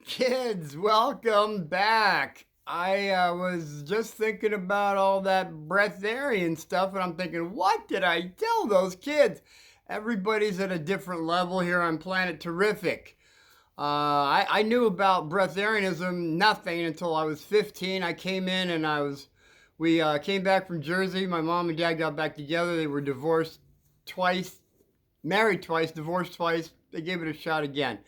Kids, welcome back. I was just thinking about all that breatharian stuff, and I'm thinking, what did I tell those kids? Everybody's at a different level here on Planet Terrific. I knew about breatharianism nothing until I was 15. I came in and we came back from Jersey. My mom and dad got back together. They were divorced twice, married twice, divorced twice. They gave it a shot again.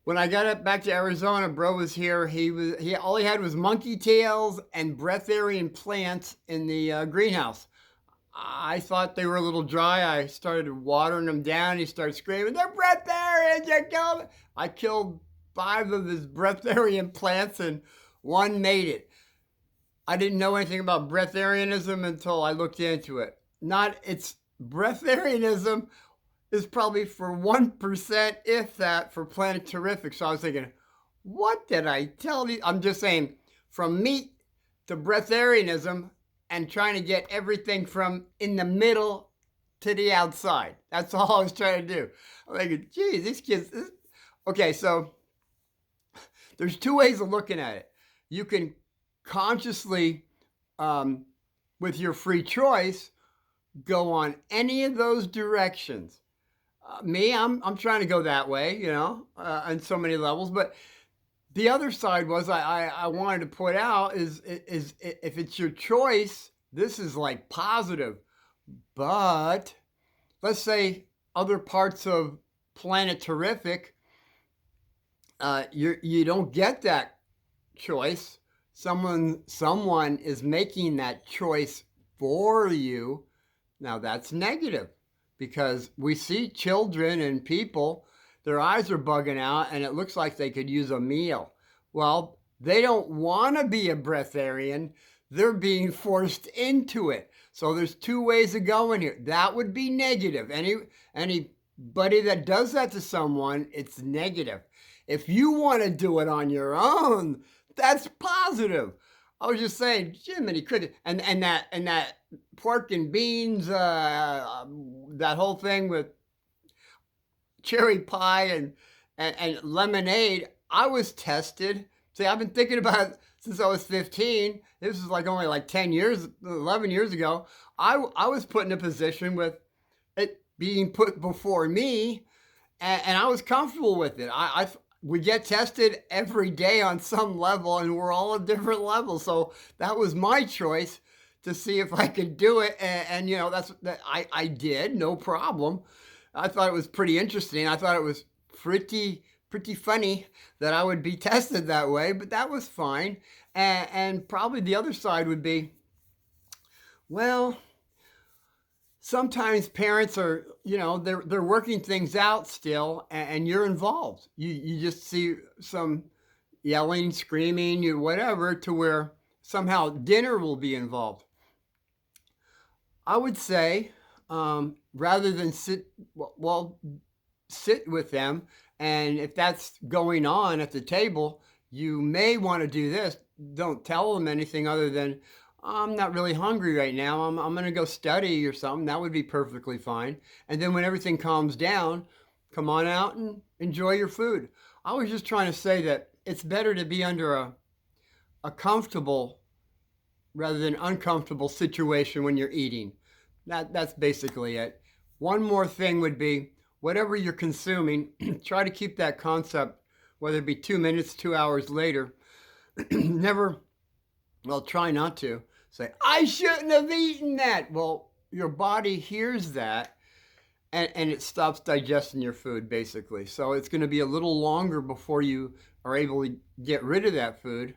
When I got up back to Arizona, bro was here. He all he had was monkey tails and breatharian plants in the greenhouse. I thought they were a little dry. I started watering them down. He started screaming, "They're breatharians! You're killing!" I killed 5 of his breatharian plants, and one made it. I didn't know anything about breatharianism until I looked into it. Not it's breatharianism is probably for 1%, if that, for Planet Terrific. So I was thinking, what did I tell you? I'm just saying, from meat to breatharianism and trying to get everything from in the middle to the outside. That's all I was trying to do. I'm thinking, geez, these kids. Okay, so there's 2 ways of looking at it. You can consciously, with your free choice, go on any of those directions. I'm trying to go that way, on so many levels. But the other side was I wanted to put out is if it's your choice, this is like positive. But let's say other parts of Planet Terrific, you don't get that choice. Someone is making that choice for you. Now that's negative because we see children and people, their eyes are bugging out and it looks like they could use a meal. Well, they don't want to be a breatharian. They're being forced into it. So there's 2 ways of going here. That would be negative. Anybody that does that to someone, it's negative. If you want to do it on your own, that's positive. I was just saying, Jiminy Cricket, and that pork and beans, that whole thing with cherry pie and lemonade. I was tested. See, I've been thinking about it since I was 15. This is like only like 10 years, 11 years ago. I was put in a position with it being put before me, and I was comfortable with it. We get tested every day on some level, and we're all at different levels. So that was my choice to see if I could do it, and I did, no problem. I thought it was pretty interesting. I thought it was pretty funny that I would be tested that way, but that was fine. And probably the other side would be, well, sometimes parents are, they're working things out still, and you're involved. You just see some yelling, screaming, whatever, to where somehow dinner will be involved. I would say, rather than sit with them, and if that's going on at the table, you may want to do this. Don't tell them anything other than, I'm not really hungry right now. I'm going to go study or something. That would be perfectly fine. And then when everything calms down, come on out and enjoy your food. I was just trying to say that it's better to be under a comfortable rather than uncomfortable situation when you're eating. That's basically it. One more thing would be, whatever you're consuming, try to keep that concept, whether it be 2 minutes, 2 hours later. Never, well, try not to say, I shouldn't have eaten that. Well, your body hears that, and it stops digesting your food, basically. So it's going to be a little longer before you are able to get rid of that food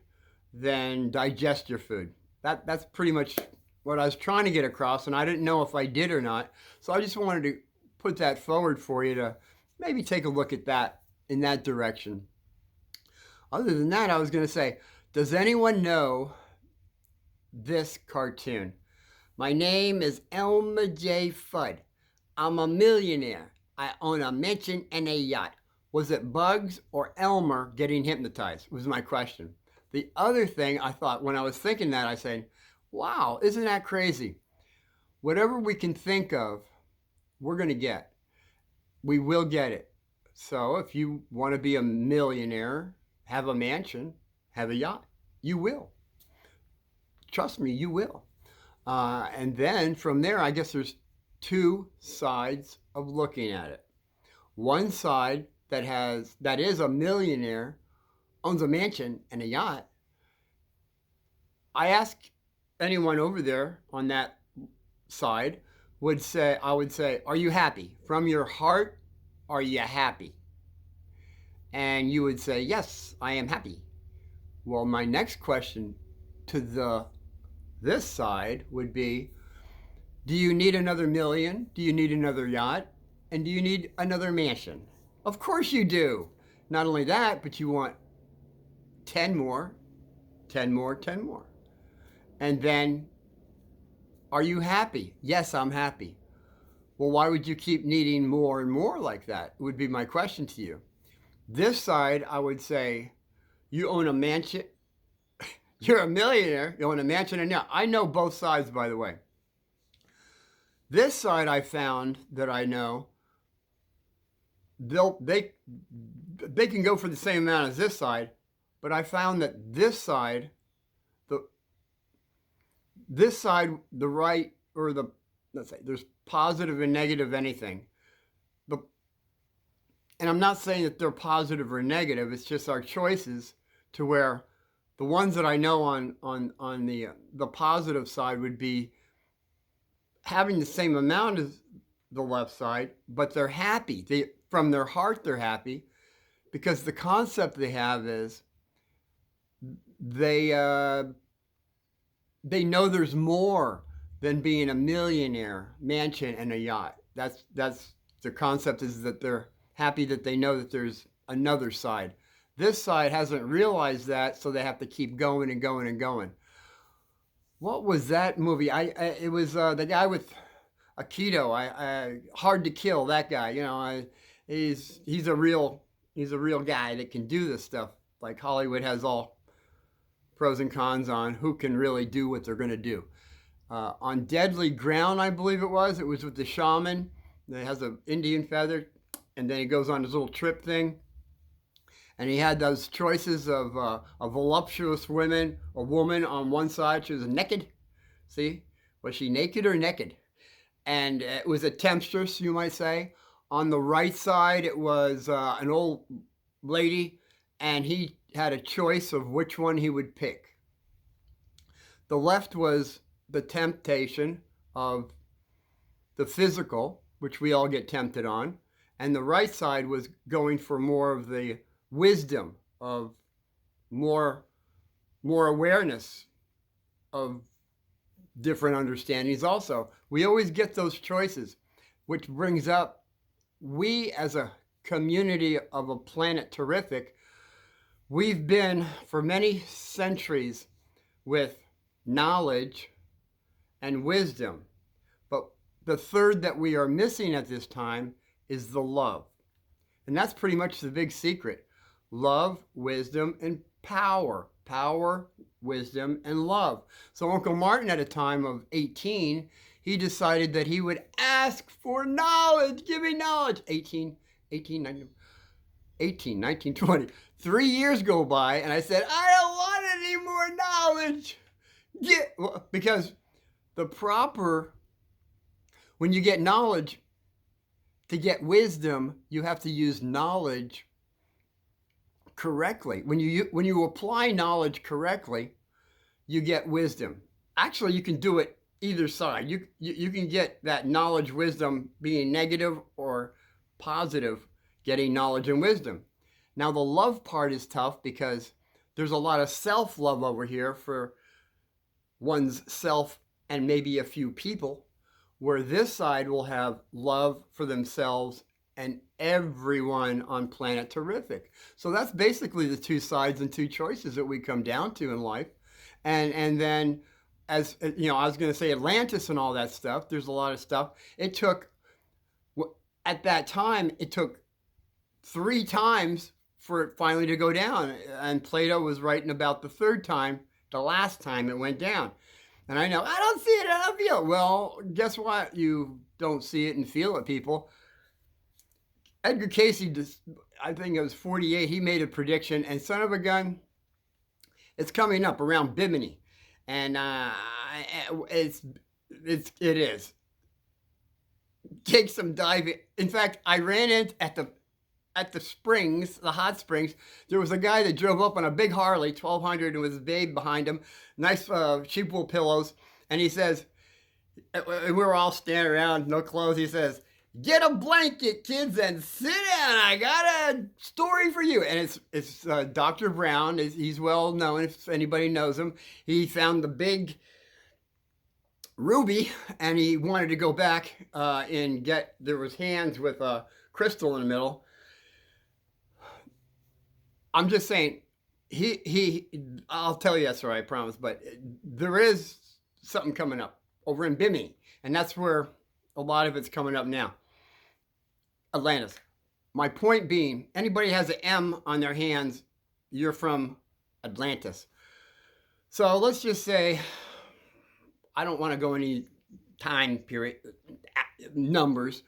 than digest your food. That's pretty much what I was trying to get across, and I didn't know if I did or not. So I just wanted to put that forward for you to maybe take a look at that in that direction. Other than that, I was going to say, does anyone know this cartoon? My name is Elmer J. Fudd. I'm a millionaire. I own a mansion and a yacht. Was it Bugs or Elmer getting hypnotized? Was my question. The other thing I thought when I was thinking that, I said, wow, isn't that crazy? Whatever we can think of, we're going to get. We will get it. So if you want to be a millionaire, have a mansion, have a yacht, you will. Trust me, you will. And then from there, I guess there's two sides of looking at it. One side that is a millionaire, owns a mansion and a yacht. I ask anyone over there on that side I would say, are you happy? From your heart, are you happy? And you would say, yes, I am happy. Well, my next question to this side would be, do you need another million? Do you need another yacht? And do you need another mansion? Of course you do. Not only that, but you want 10 more, 10 more, 10 more. And then, are you happy? Yes, I'm happy. Well, why would you keep needing more and more like that? Would be my question to you. This side, I would say, you own a mansion. You're a millionaire. You own a mansion. And now, I know both sides, by the way. This side I found that I know, they can go for the same amount as this side, but I found that this side, the right, or the, let's say, there's positive and negative anything. And I'm not saying that they're positive or negative. It's just our choices, to where the ones that I know on the positive side would be having the same amount as the left side, but they're happy. From their heart, they're happy, because the concept they have is they know there's more than being a millionaire, mansion, and a yacht. That's the concept, is that they're happy that they know that there's another side. This side hasn't realized that, so they have to keep going and going and going. What was that movie? It was the guy with Aikido. Hard to Kill. That guy. You know, he's a real guy that can do this stuff. Like, Hollywood has all pros and cons on who can really do what they're going to do. On Deadly Ground, I believe it was with the shaman that has an Indian feather, and then he goes on his little trip thing. And he had those choices of a voluptuous woman on one side. She was naked. See? Was she naked or naked? And it was a temptress, you might say. On the right side, it was an old lady, and he had a choice of which one he would pick. The left was the temptation of the physical, which we all get tempted on. And the right side was going for more of the wisdom, of more awareness of different understandings. Also, we always get those choices, which brings up, we as a community of a Planet Terrific, we've been for many centuries with knowledge and wisdom, but the third that we are missing at this time is the love. And that's pretty much the big secret. Love, wisdom, and power. Power, wisdom, and love. So Uncle Martin, at a time of 18, he decided that he would ask for knowledge. Give me knowledge. 19, 20. 3 years go by, and I said, I don't want any more knowledge. Because when you get knowledge, to get wisdom, you have to use knowledge correctly. When you apply knowledge correctly, you get wisdom. Actually, you can do it either side. You can get that knowledge, wisdom being negative, or positive, getting knowledge and wisdom. Now, the love part is tough, because there's a lot of self-love over here for one's self and maybe a few people, where this side will have love for themselves and everyone on Planet Terrific. So that's basically the two sides and two choices that we come down to in life. And then, as you know, I was going to say Atlantis and all that stuff. There's a lot of stuff. At that time, it took 3 times for it finally to go down. And Plato was writing about the last time it went down. And I know, I don't see it, I don't feel it. Well, guess what? You don't see it and feel it, people. Edgar Casey, I think it was 48, he made a prediction, and son of a gun, it's coming up around Bimini. And it is. Take some diving. In fact, I ran in at the springs, the hot springs. There was a guy that drove up on a big Harley, 1200, and with his babe behind him, nice sheep wool pillows. And he says, and we were all standing around, no clothes. He says, "Get a blanket, kids, and sit down. I got a story for you." And it's Dr. Brown. He's well known if anybody knows him. He found the big ruby, and he wanted to go back and get. There was hands with a crystal in the middle. I'm just saying, I'll tell you that's right, I promise. But there is something coming up over in Bimini, and that's where a lot of it's coming up now. Atlantis. My point being, anybody has an M on their hands, you're from Atlantis. So let's just say, I don't want to go any time period numbers,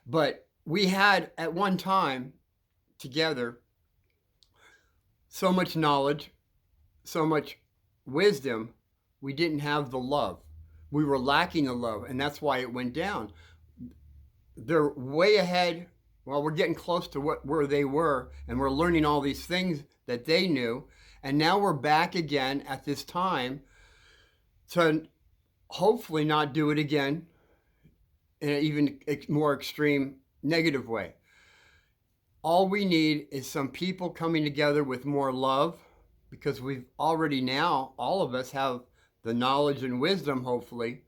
but we had at one time together so much knowledge, so much wisdom. We didn't have the love. We were lacking the love, and that's why it went down. They're way ahead. Well, we're getting close to where they were, and we're learning all these things that they knew. And now we're back again at this time to hopefully not do it again in an even more extreme negative way. All we need is some people coming together with more love, because we've already now, all of us have the knowledge and wisdom, hopefully,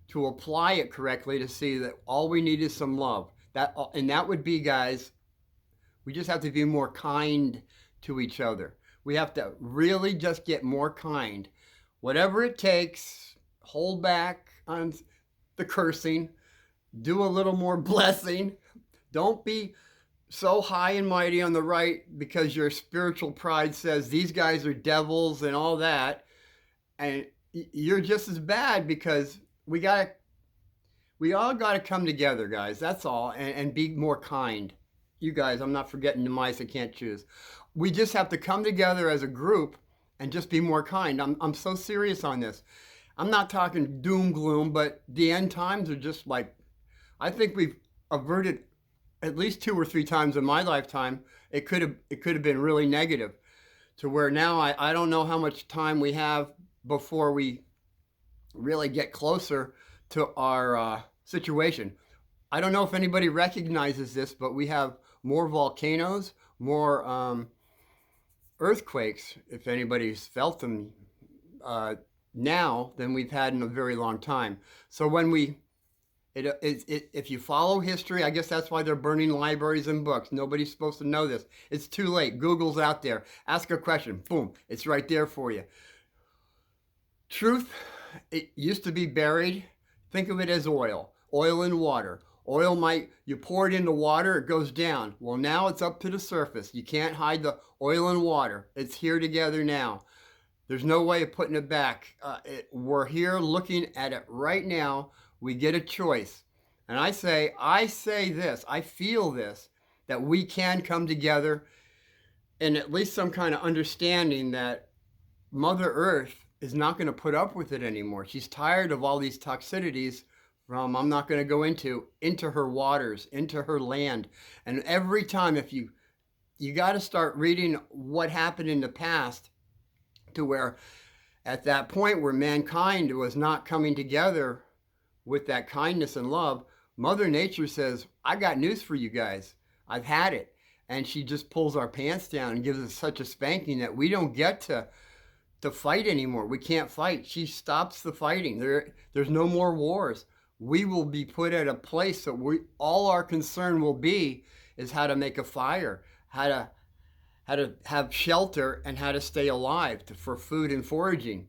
to apply it correctly, to see that all we need is some love. And that would be, guys, we just have to be more kind to each other. We have to really just get more kind. Whatever it takes, hold back on the cursing, do a little more blessing. Don't be so high and mighty on the right because your spiritual pride says these guys are devils and all that. And you're just as bad, because we all got to come together, guys. That's all. And be more kind. You guys, I'm not forgetting the mice that can't choose. We just have to come together as a group and just be more kind. I'm so serious on this. I'm not talking doom gloom, but the end times are just like, I think we've averted at least 2 or 3 times in my lifetime. It could have been really negative, to where now I don't know how much time we have before we really get closer to our situation. I don't know if anybody recognizes this, but we have more volcanoes, more earthquakes, if anybody's felt them now, than we've had in a very long time. So when if you follow history, I guess that's why they're burning libraries and books. Nobody's supposed to know this. It's too late. Google's out there. Ask a question. Boom. It's right there for you. Truth, it used to be buried. Think of it as oil. Oil and water. Oil you pour it into water, it goes down. Well, now it's up to the surface. You can't hide the oil and water. It's here together now. There's no way of putting it back. We're here looking at it right now. We get a choice. And I say this, I feel this, that we can come together in at least some kind of understanding that Mother Earth is not going to put up with it anymore. She's tired of all these toxicities from, I'm not going to go into her waters, into her land. And every time, if you got to start reading what happened in the past, to where at that point where mankind was not coming together with that kindness and love, Mother Nature says, I got news for you guys. I've had it. And she just pulls our pants down and gives us such a spanking that we don't get to fight anymore. We can't fight. She stops the fighting. There's no more wars. We will be put at a place that all our concern will be is how to make a fire, how to have shelter, and how to stay alive for food and foraging.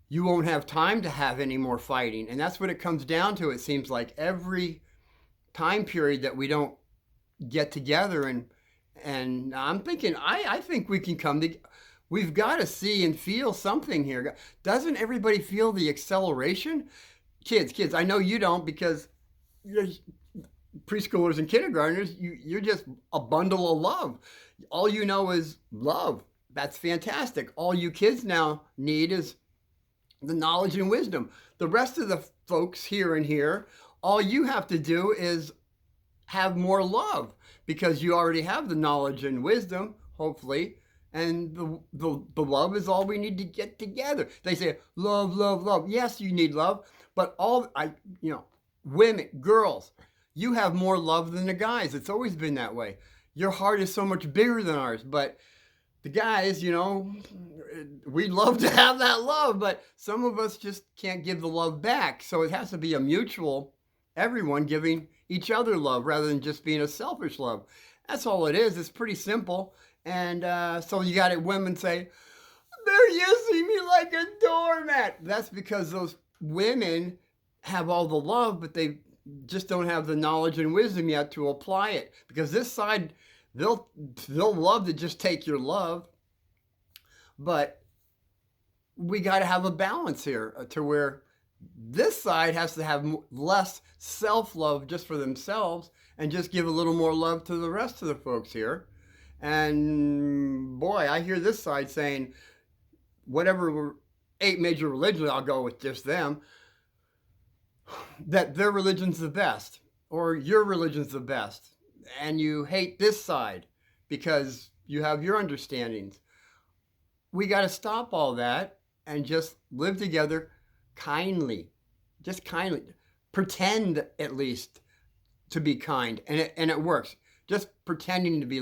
You won't have time to have any more fighting. And that's what it comes down to. It seems like every time period that we don't get together, and I'm thinking, I think we can come together. We've got to see and feel something here. Doesn't everybody feel the acceleration? Kids, I know you don't, because preschoolers and kindergartners, you're just a bundle of love. All you know is love. That's fantastic. All you kids now need is the knowledge and wisdom. The rest of the folks here and here, all you have to do is have more love because you already have the knowledge and wisdom, hopefully. And the love is all we need to get together. They say, love, love, love. Yes, you need love, but women, girls, you have more love than the guys. It's always been that way. Your heart is so much bigger than ours, but the guys, we'd love to have that love, but some of us just can't give the love back. So it has to be a mutual, everyone giving each other love rather than just being a selfish love. That's all it is. It's pretty simple. And so you got women say, they're using me like a doormat. That's because those women have all the love, but they just don't have the knowledge and wisdom yet to apply it. Because this side, they'll love to just take your love, but we got to have a balance here to where this side has to have less self-love just for themselves and just give a little more love to the rest of the folks here. And boy, I hear this side saying, whatever 8 major religions, I'll go with just them, that their religion's the best or your religion's the best. And you hate this side because you have your understandings. We got to stop all that and just live together kindly. Just kindly. Pretend at least to be kind. And it works. Just pretending to be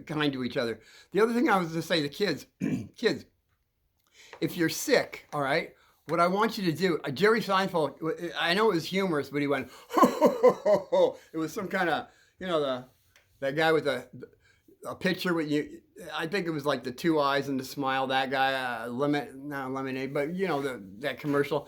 kind to each other. The other thing I was going to say to kids, kids, if you're sick, all right, what I want you to do, Jerry Seinfeld, I know it was humorous, but he went, ho, ho, ho, ho, ho. It was some kind of, that guy with a picture with you. I think it was like the 2 eyes and the smile. That guy, not lemonade, but that commercial.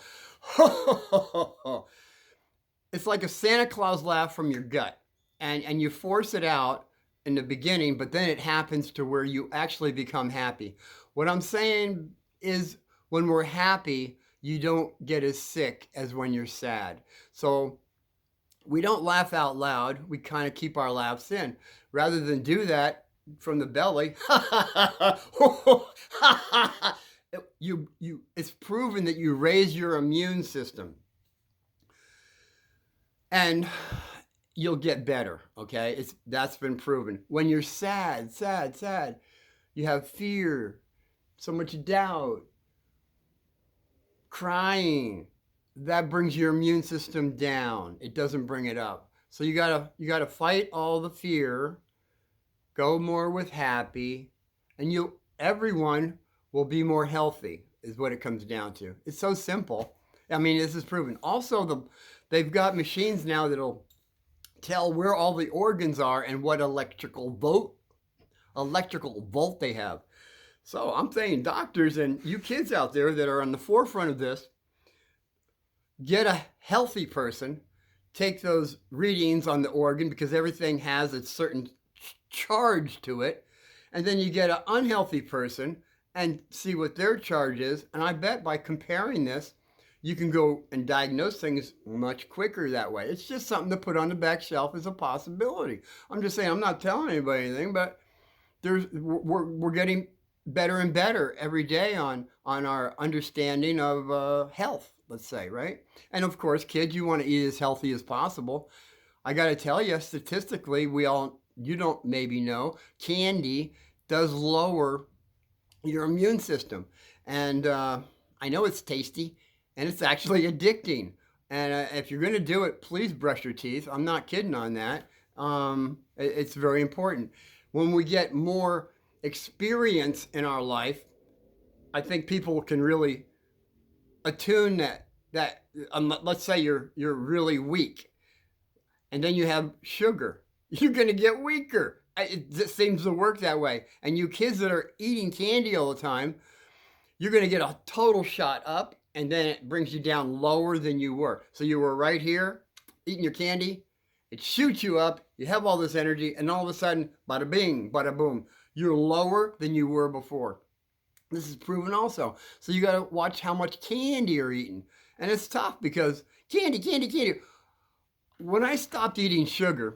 It's like a Santa Claus laugh from your gut, and you force it out in the beginning, but then it happens to where you actually become happy. What I'm saying is, when we're happy, you don't get as sick as when you're sad. So we don't laugh out loud. We kind of keep our laughs in. Rather than do that from the belly, it's proven that you raise your immune system. And you'll get better, okay? That's been proven. When you're sad, you have fear, so much doubt, crying, that brings your immune system down. It doesn't bring it up. So you gotta fight all the fear, go more with happy, and everyone will be more healthy, is what it comes down to. It's so simple. I mean, this is proven. Also, they've got machines now that'll tell where all the organs are and what electrical volt they have. So I'm saying, doctors and you kids out there that are on the forefront of this, get a healthy person, take those readings on the organ because everything has a certain charge to it, and then you get an unhealthy person and see what their charge is. And I bet by comparing this, you can go and diagnose things much quicker that way. It's just something to put on the back shelf as a possibility. I'm just saying, I'm not telling anybody anything, but we're getting better and better every day on our understanding of health, let's say, right? And of course, kids, you want to eat as healthy as possible. I got to tell you, statistically, you don't maybe know, candy does lower your immune system. And I know it's tasty, and it's actually addicting. And if you're going to do it, please brush your teeth. I'm not kidding on that. It's very important. When we get more experience in our life, I think people can really attune that let's say you're really weak, and then you have sugar. You're going to get weaker. It just seems to work that way. And you kids that are eating candy all the time, you're going to get a total shot up, and then it brings you down lower than you were. So you were right here eating your candy. It shoots you up. You have all this energy, and all of a sudden, bada bing, bada boom, you're lower than you were before. This is proven also. So you got to watch how much candy you're eating. And it's tough because candy. when I stopped eating sugar,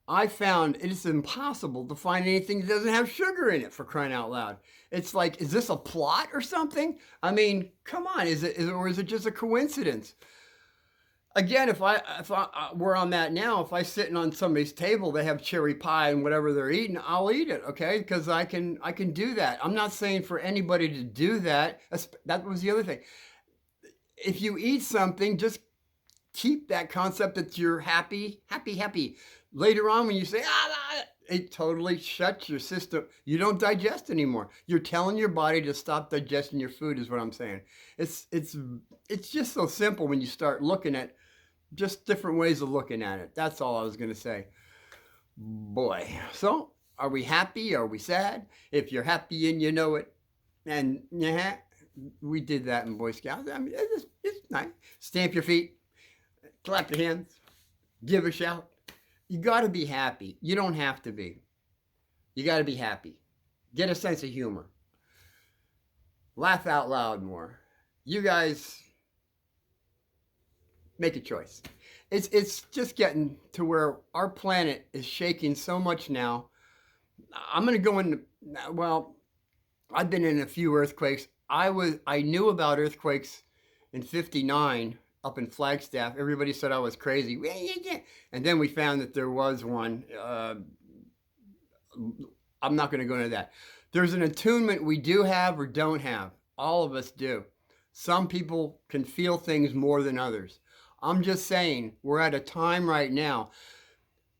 I found it is impossible to find anything that doesn't have sugar in it, for crying out loud. It's like, is this a plot or something? I mean, come on, or is it just a coincidence? Again, if I where I'm at now, if I sitting on somebody's table, they have cherry pie and whatever they're eating, I'll eat it, okay? Because I can do that. I'm not saying for anybody to do that. That was the other thing. If you eat something, just keep that concept that you're happy, happy, happy. Later on, when you say, it totally shuts your system. You don't digest anymore. You're telling your body to stop digesting your food, is what I'm saying. It's just so simple when you start looking at just different ways of looking at it. That's all I was going to say. Boy. So, are we happy? Are we sad? If you're happy and you know it, and yeah, we did that in Boy Scouts. I mean, it's nice. Stamp your feet, clap your hands, give a shout. You got to be happy. You don't have to be. You got to be happy. Get a sense of humor. Laugh out loud more. You guys make a choice. It's just getting to where our planet is shaking so much now. I'm going to go into, well, I've been in a few earthquakes. I knew about earthquakes in '59 up in Flagstaff. Everybody said I was crazy. And then we found that there was one. I'm not going to go into that. There's an attunement we do have or don't have. All of us do. Some people can feel things more than others. I'm just saying, we're at a time right now.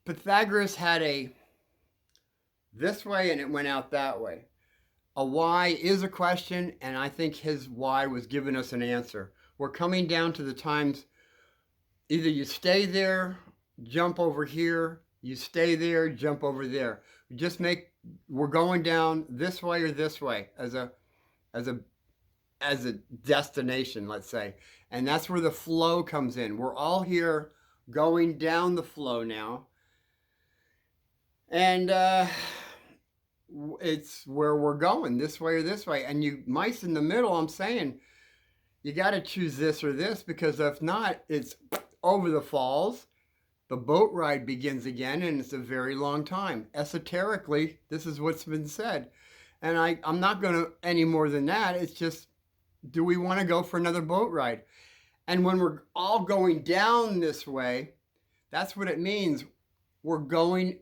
Pythagoras had a this way and it went out that way. A why is a question, and I think his why was giving us an answer. We're coming down to the times, either you stay there, jump over here, you stay there, jump over there. We're going down this way or this way as a destination, let's say. And that's where the flow comes in. We're all here going down the flow now. And it's where we're going, this way or this way. And you mice in the middle, I'm saying, you got to choose this or this, because if not, it's over the falls. The boat ride begins again, and it's a very long time. Esoterically, this is what's been said. And I'm not going to any more than that. It's just, do we want to go for another boat ride? And when we're all going down this way, that's what it means. We're go in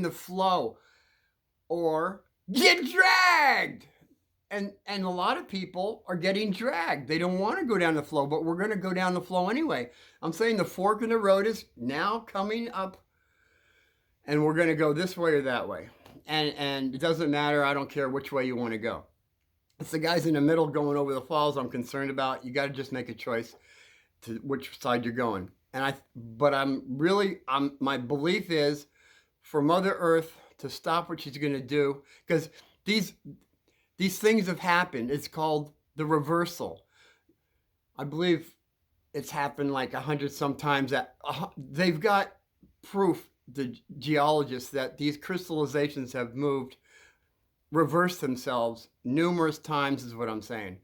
the flow or get dragged. And a lot of people are getting dragged. They don't want to go down the flow, but we're going to go down the flow anyway. I'm saying the fork in the road is now coming up, and we're going to go this way or that way. And it doesn't matter. I don't care which way you want to go. It's the guys in the middle going over the falls I'm concerned about. You got to just make a choice to which side you're going. But my belief is for Mother Earth to stop what she's going to do, because these things have happened. It's called the reversal. I believe it's happened like 100 sometimes. They've got proof, the geologists, that these crystallizations have reversed themselves numerous times, is what I'm saying.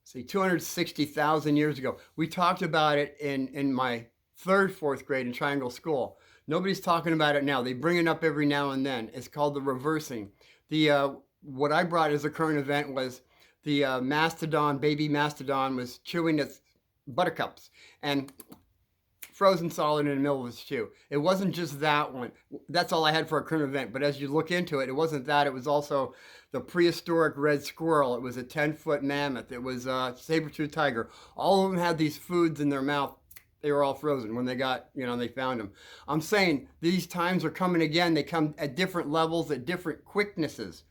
See, 260,000 years ago. We talked about it in my fourth grade in Triangle School. Nobody's talking about it now. They bring it up every now and then. It's called the reversing. What I brought as a current event was the baby mastodon was chewing its buttercups and frozen solid in the middle of its chew. It wasn't just that one. That's all I had for a current event. But as you look into it, it wasn't that. It was also the prehistoric red squirrel. It was a 10-foot mammoth. It was a saber-toothed tiger. All of them had these foods in their mouth. They were all frozen when they found them. I'm saying these times are coming again. They come at different levels, at different quicknesses.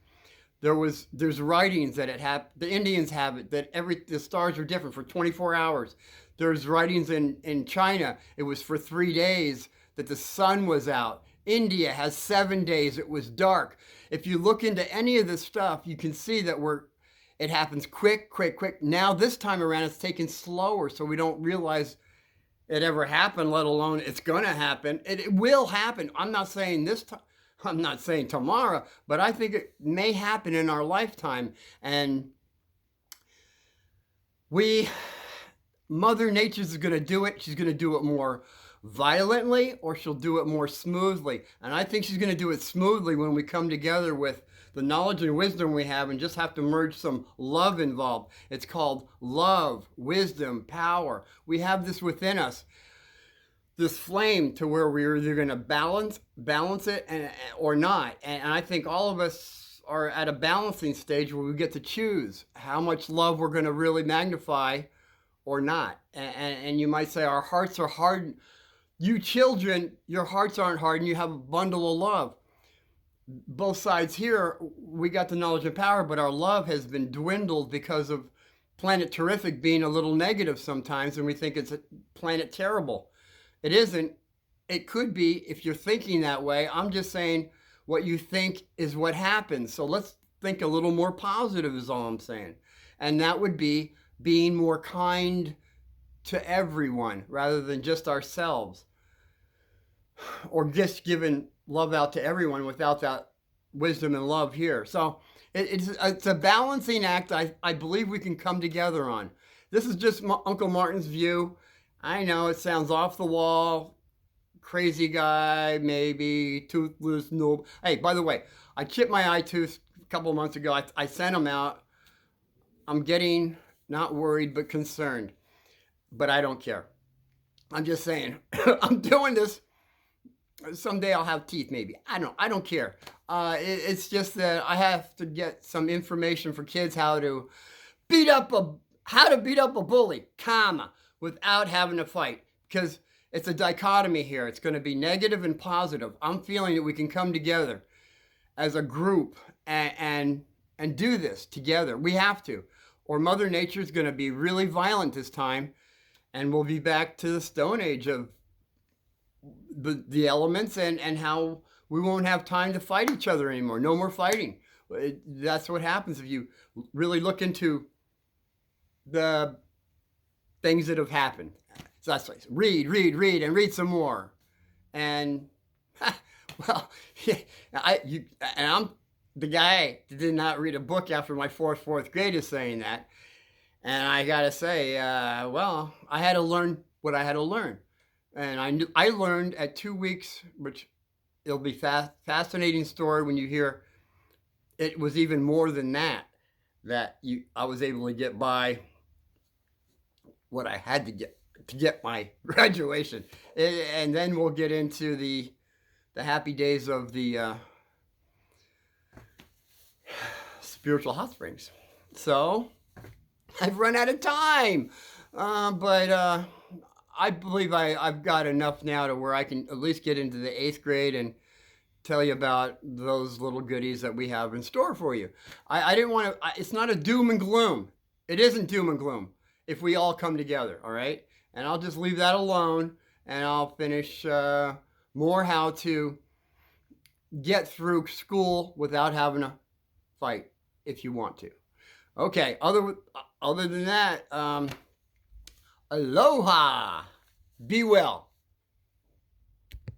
There's writings that the Indians have it, that the stars are different for 24 hours. There's writings in China, it was for 3 days that the sun was out. India has 7 days it was dark. If you look into any of this stuff, you can see that it happens quick. Now this time around it's taken slower, so we don't realize it ever happened, let alone it's going to happen. It will happen. I'm not saying this time. I'm not saying tomorrow, but I think it may happen in our lifetime. And Mother Nature's going to do it. She's going to do it more violently, or she'll do it more smoothly. And I think she's going to do it smoothly when we come together with the knowledge and wisdom we have and just have to merge some love involved. It's called love, wisdom, power. We have this within us, this flame, to where we're either going to balance it or not. And I think all of us are at a balancing stage where we get to choose how much love we're going to really magnify or not. And you might say our hearts are hard. You children, your hearts aren't hard, and you have a bundle of love. Both sides here, we got the knowledge and power, but our love has been dwindled because of Planet Terrific being a little negative sometimes, and we think it's a planet terrible. It isn't. It could be if you're thinking that way. I'm just saying what you think is what happens. So let's think a little more positive is all I'm saying. And that would be being more kind to everyone rather than just ourselves, or just giving love out to everyone without that wisdom and love here. So it's a balancing act I believe we can come together on. This is just Uncle Martin's view. I know it sounds off the wall, crazy guy, maybe, toothless, noob. Hey, by the way, I chipped my eye tooth a couple of months ago. I sent them out. I'm getting not worried, but concerned. But I don't care. I'm just saying, I'm doing this. Someday I'll have teeth, maybe. I don't care. It's just that I have to get some information for kids how to beat up a bully, without having to fight. Because it's a dichotomy here. It's going to be negative and positive. I'm feeling that we can come together as a group and do this together. We have to. Or Mother Nature's going to be really violent this time, and we'll be back to the Stone Age of the elements and how we won't have time to fight each other anymore. No more fighting. That's what happens if you really look into the things that have happened. So that's like, read, and read some more. And, well, I'm the guy that did not read a book after my fourth grade is saying that. And I got to say, well, I had to learn what I had to learn. And I learned at 2 weeks, which it'll be fascinating story when you hear it was even more than that, I was able to get by what I had to get my graduation. And then we'll get into the happy days of the spiritual hot springs. So I've run out of time, but I believe I've got enough now to where I can at least get into the 8th grade and tell you about those little goodies that we have in store for you. I didn't want to, it's not a doom and gloom. It isn't doom and gloom if we all come together, all right? And I'll just leave that alone, and I'll finish more how to get through school without having to fight if you want to. Okay, other than that, aloha. Be well.